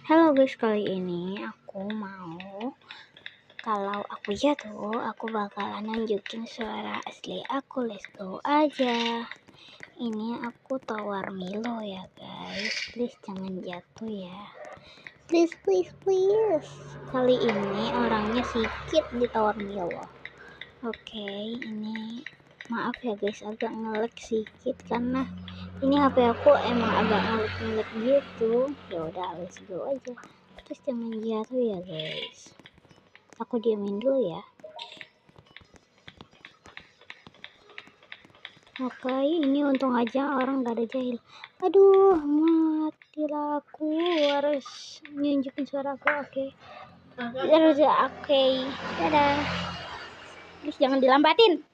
Halo guys, kali ini aku mau kalau aku jatuh, aku bakalan nunjukin suara asli aku. Let's go aja. Ini aku tawar Milo ya guys. Please jangan jatuh ya. Please, please, please. Kali ini orangnya sedikit di tawar Milo. Oke, ini maaf ya guys, agak ngelek sedikit karena ini HP aku emang agak ngelek gitu. Ya udah, let's go aja. Terus jangan jatuh ya guys. Aku diamin dulu ya. Oke, ini untung aja orang gak ada jahil. Aduh, matilah aku. Harus nunjukin suara aku. Oke. Oke. Dadah. Terus jangan dilambatin.